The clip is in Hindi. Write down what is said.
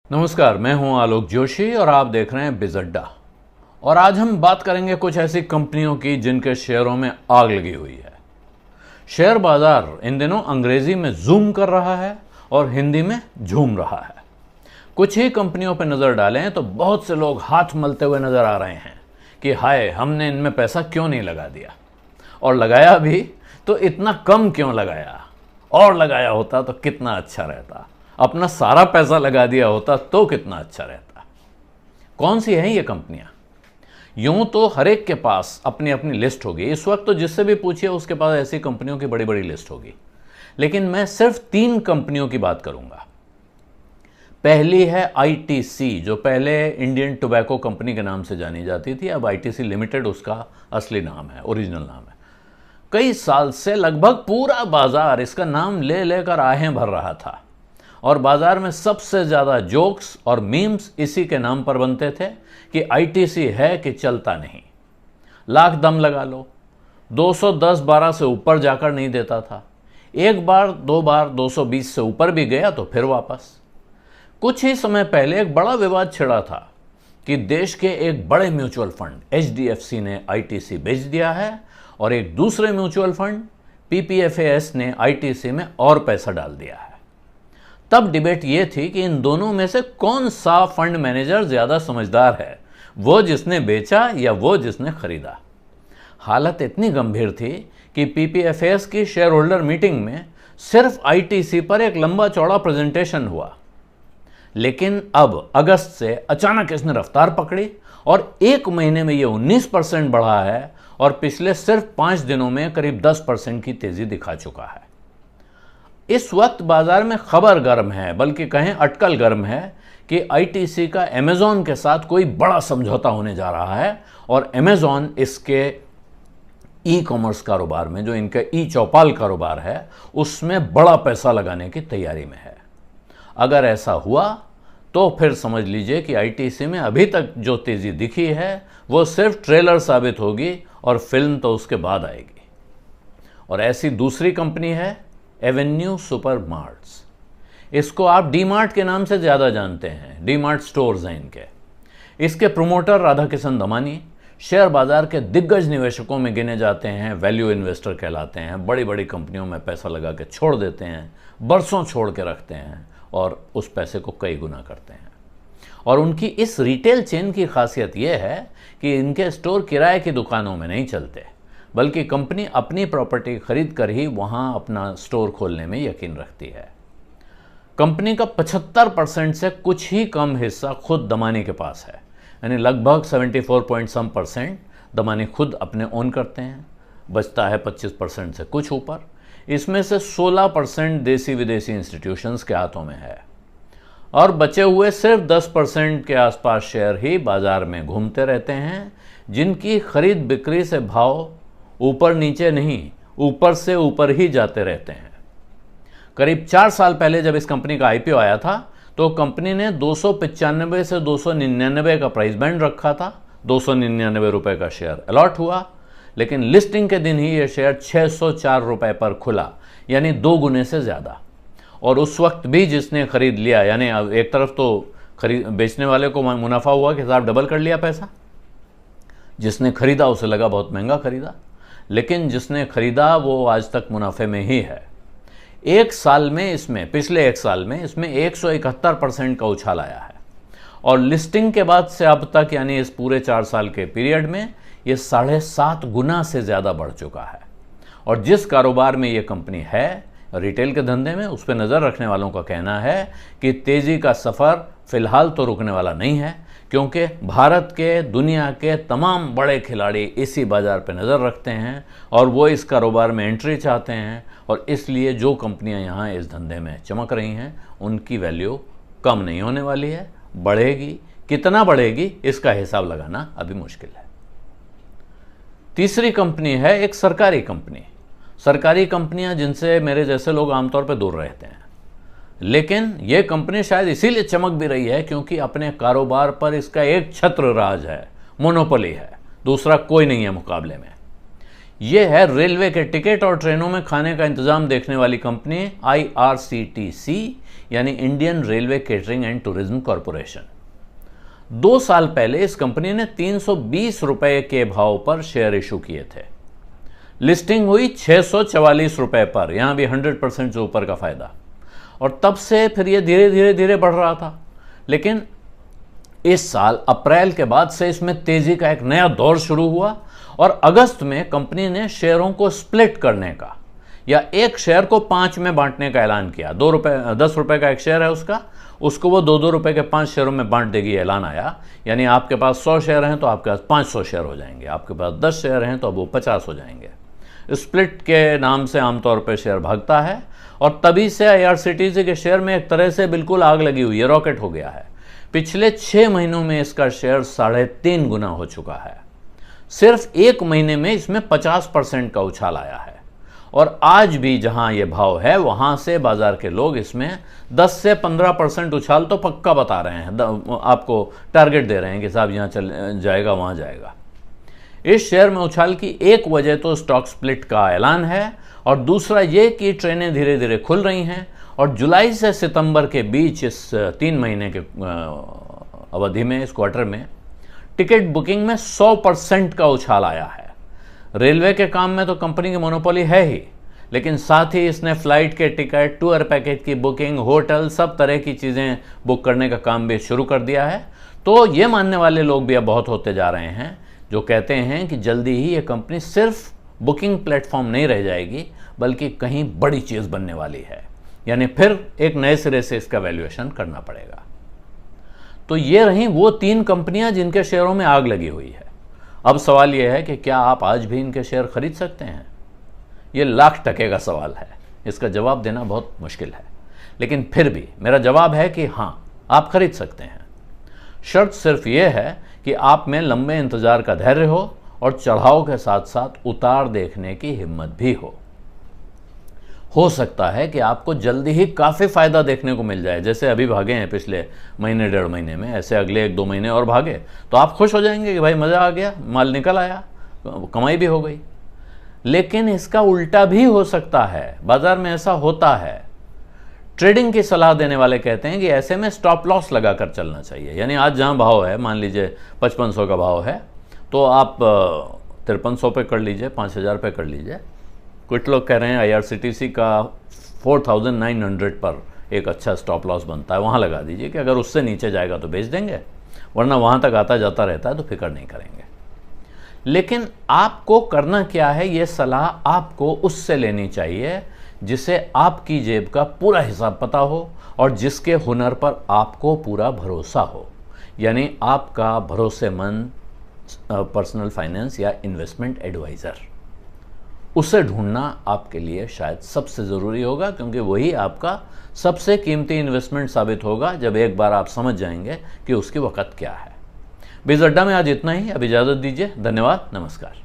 नमस्कार, मैं हूं आलोक जोशी और आप देख रहे हैं बिज अड्डा। और आज हम बात करेंगे कुछ ऐसी कंपनियों की जिनके शेयरों में आग लगी हुई है। शेयर बाजार इन दिनों अंग्रेजी में जूम कर रहा है और हिंदी में झूम रहा है। कुछ ही कंपनियों पर नजर डालें तो बहुत से लोग हाथ मलते हुए नजर आ रहे हैं कि हाय, हमने इनमें पैसा क्यों नहीं लगा दिया, और लगाया भी तो इतना कम क्यों लगाया, और लगाया होता तो कितना अच्छा रहता, अपना सारा पैसा लगा दिया होता तो कितना अच्छा रहता। कौन सी हैं ये कंपनियां? यूं तो हर एक के पास अपनी अपनी लिस्ट होगी। इस वक्त तो जिससे भी पूछिए उसके पास ऐसी कंपनियों की बड़ी बड़ी लिस्ट होगी, लेकिन मैं सिर्फ 3 कंपनियों की बात करूंगा। पहली है आईटीसी, जो पहले इंडियन टोबैको कंपनी के नाम से जानी जाती थी। अब आईटीसी लिमिटेड उसका असली नाम है, ओरिजिनल नाम है। कई साल से लगभग पूरा बाजार इसका नाम ले लेकर आहें भर रहा था और बाजार में सबसे ज्यादा जोक्स और मीम्स इसी के नाम पर बनते थे कि आईटीसी है कि चलता नहीं, लाख दम लगा लो, 210-12 से ऊपर जाकर नहीं देता था, एक बार दो बार 220 से ऊपर भी गया तो फिर वापस। कुछ ही समय पहले एक बड़ा विवाद छिड़ा था कि देश के एक बड़े म्यूचुअल फंड एचडीएफसी ने आईटीसी बेच दिया है और एक दूसरे म्यूचुअल फंड पीपीएफएस ने आईटीसी में और पैसा डाल दिया है। तब डिबेट यह थी कि इन दोनों में से कौन सा फंड मैनेजर ज्यादा समझदार है, वो जिसने बेचा या वो जिसने खरीदा। हालत इतनी गंभीर थी कि पीपीएफएस की शेयर होल्डर मीटिंग में सिर्फ आईटीसी पर एक लंबा चौड़ा प्रेजेंटेशन हुआ। लेकिन अब अगस्त से अचानक इसने रफ्तार पकड़ी और एक महीने में यह 19% बढ़ा है और पिछले सिर्फ 5 दिनों में करीब 10% की तेजी दिखा चुका है। इस वक्त बाजार में खबर गर्म है, बल्कि कहें अटकल गर्म है कि आईटीसी का अमेज़न के साथ कोई बड़ा समझौता होने जा रहा है और अमेज़न इसके ई कॉमर्स कारोबार में, जो इनका ई चौपाल कारोबार है, उसमें बड़ा पैसा लगाने की तैयारी में है। अगर ऐसा हुआ तो फिर समझ लीजिए कि आईटीसी में अभी तक जो तेजी दिखी है वो सिर्फ ट्रेलर साबित होगी और फिल्म तो उसके बाद आएगी। और ऐसी दूसरी कंपनी है एवेन्यू सुपर मार्ट्स। इसको आप डी मार्ट के नाम से ज्यादा जानते हैं, डी मार्ट स्टोर्स हैं इनके। इसके प्रोमोटर राधा किशन दमानी शेयर बाजार के दिग्गज निवेशकों में गिने जाते हैं, वैल्यू इन्वेस्टर कहलाते हैं। बड़ी बड़ी कंपनियों में पैसा लगा के छोड़ देते हैं, बरसों छोड़ के रखते हैं और उस पैसे को कई गुना करते हैं। और उनकी इस रिटेल चेन की खासियत यह है कि इनके स्टोर किराए की दुकानों में नहीं चलते, बल्कि कंपनी अपनी प्रॉपर्टी खरीद कर ही वहां अपना स्टोर खोलने में यकीन रखती है। कंपनी का 75% से कुछ ही कम हिस्सा खुद दमानी के पास है, यानी लगभग 74% दमानी खुद अपने ओन करते हैं। बचता है 25% से कुछ ऊपर। इसमें से 16% देसी विदेशी इंस्टीट्यूशंस के हाथों में है और बचे हुए सिर्फ 10% के आसपास शेयर ही बाजार में घूमते रहते हैं, जिनकी खरीद बिक्री से भाव ऊपर नीचे नहीं, ऊपर से ऊपर ही जाते रहते हैं। करीब 4 साल पहले जब इस कंपनी का आईपीओ आया था तो कंपनी ने 295 से 299 का प्राइस बैंड रखा था। 299 रुपए का शेयर अलॉट हुआ, लेकिन लिस्टिंग के दिन ही यह शेयर 604 रुपए पर खुला, यानी 2 गुने से ज्यादा। और उस वक्त भी जिसने खरीद लिया, यानी एक तरफ तो बेचने वाले को मुनाफा हुआ कि साहब डबल कर लिया पैसा, जिसने खरीदा उसे लगा बहुत महंगा खरीदा, लेकिन जिसने खरीदा वो आज तक मुनाफे में ही है। एक साल में इसमें, पिछले एक साल में इसमें 171% का उछाल आया है और लिस्टिंग के बाद से अब तक, यानी इस पूरे 4 साल के पीरियड में, ये 7.5 गुना से ज्यादा बढ़ चुका है। और जिस कारोबार में ये कंपनी है, रिटेल के धंधे में, उस पर नजर रखने वालों का कहना है कि तेजी का सफर फिलहाल तो रुकने वाला नहीं है, क्योंकि भारत के, दुनिया के तमाम बड़े खिलाड़ी इसी बाजार पर नज़र रखते हैं और वो इस कारोबार में एंट्री चाहते हैं। और इसलिए जो कंपनियां यहाँ इस धंधे में चमक रही हैं उनकी वैल्यू कम नहीं होने वाली है, बढ़ेगी। कितना बढ़ेगी इसका हिसाब लगाना अभी मुश्किल है। तीसरी कंपनी है एक सरकारी कंपनी। सरकारी कंपनियां जिनसे मेरे जैसे लोग आमतौर पर दूर रहते हैं, लेकिन यह कंपनी शायद इसीलिए चमक भी रही है क्योंकि अपने कारोबार पर इसका एक छत्र राज है, मोनोपोली है, दूसरा कोई नहीं है मुकाबले में। यह है रेलवे के टिकट और ट्रेनों में खाने का इंतजाम देखने वाली कंपनी आईआरसीटीसी, यानी Indian railway catering and tourism corporation. 2 साल पहले इस कंपनी ने 320 रुपए के भाव पर शेयर इशू किए थे। लिस्टिंग हुई 644 रुपए पर, यहां भी 100% से ऊपर का फायदा, और तब से फिर ये धीरे धीरे बढ़ रहा था। लेकिन इस साल अप्रैल के बाद से इसमें तेजी का एक नया दौर शुरू हुआ और अगस्त में कंपनी ने शेयरों को स्प्लिट करने का या एक शेयर को 5 में बांटने का ऐलान किया। 10 रुपए का एक शेयर है उसको वो 2 रुपए के 5 शेयरों में बांट देगी, ऐलान आया। यानी आपके पास 100 शेयर हैं तो आपके पास 500 शेयर हो जाएंगे, आपके पास 10 शेयर हैं तो अब वो 50 हो जाएंगे। स्प्लिट के नाम से आमतौर पर शेयर भागता है और तभी से IRCTC के शेयर में एक तरह से बिल्कुल आग लगी हुई है, रॉकेट हो गया है। पिछले 6 महीनों में इसका शेयर 3.5 गुना हो चुका है। सिर्फ 1 महीने में इसमें 50% का उछाल आया है और आज भी जहां ये भाव है वहां से बाजार के लोग इसमें 10 से 15% उछाल तो पक्का बता रहे हैं, आपको टारगेट दे रहे हैं कि साहब यहां चल जाएगा, वहां जाएगा। इस शेयर में उछाल की एक वजह तो स्टॉक स्प्लिट का ऐलान है और दूसरा ये कि ट्रेनें धीरे धीरे खुल रही हैं और जुलाई से सितंबर के बीच इस 3 महीने के अवधि में, इस क्वार्टर में टिकट बुकिंग में 100% का उछाल आया है। रेलवे के काम में तो कंपनी की मोनोपोली है ही, लेकिन साथ ही इसने फ्लाइट के टिकट, टूर पैकेज की बुकिंग, होटल, सब तरह की चीज़ें बुक करने का काम भी शुरू कर दिया है। तो ये मानने वाले लोग भी अब बहुत होते जा रहे हैं जो कहते हैं कि जल्दी ही ये कंपनी सिर्फ बुकिंग प्लेटफॉर्म नहीं रह जाएगी बल्कि कहीं बड़ी चीज़ बनने वाली है, यानी फिर एक नए सिरे से इसका वैल्यूएशन करना पड़ेगा। तो ये रही वो 3 कंपनियां जिनके शेयरों में आग लगी हुई है। अब सवाल यह है कि क्या आप आज भी इनके शेयर खरीद सकते हैं? ये लाख टके का सवाल है, इसका जवाब देना बहुत मुश्किल है, लेकिन फिर भी मेरा जवाब है कि हाँ, आप खरीद सकते हैं। शर्त सिर्फ ये है कि आप में लंबे इंतजार का धैर्य हो और चढ़ाव के साथ साथ उतार देखने की हिम्मत भी हो सकता है कि आपको जल्दी ही काफ़ी फ़ायदा देखने को मिल जाए, जैसे अभी भागे हैं पिछले महीने 1.5 महीने में, ऐसे अगले 1-2 महीने और भागे तो आप खुश हो जाएंगे कि भाई मज़ा आ गया, माल निकल आया, कमाई भी हो गई। लेकिन इसका उल्टा भी हो सकता है, बाजार में ऐसा होता है। ट्रेडिंग की सलाह देने वाले कहते हैं कि ऐसे में स्टॉप लॉस लगा कर चलना चाहिए, यानी आज जहाँ भाव है, मान लीजिए 5500 का भाव है तो आप 5300 पे कर लीजिए, 5000 पे कर लीजिए। कुछ लोग कह रहे हैं IRCTC का 4900 पर एक अच्छा स्टॉप लॉस बनता है, वहाँ लगा दीजिए कि अगर उससे नीचे जाएगा तो बेच देंगे, वरना वहाँ तक आता जाता रहता है तो फिक्र नहीं करेंगे। लेकिन आपको करना क्या है, ये सलाह आपको उससे लेनी चाहिए जिसे आपकी जेब का पूरा हिसाब पता हो और जिसके हुनर पर आपको पूरा भरोसा हो, यानी आपका भरोसेमंद पर्सनल फाइनेंस या इन्वेस्टमेंट एडवाइज़र। उसे ढूंढना आपके लिए शायद सबसे ज़रूरी होगा, क्योंकि वही आपका सबसे कीमती इन्वेस्टमेंट साबित होगा जब एक बार आप समझ जाएंगे कि उसकी वक़्त क्या है। बिज़ अड्डा में आज इतना ही, अब इजाज़त दीजिए। धन्यवाद, नमस्कार।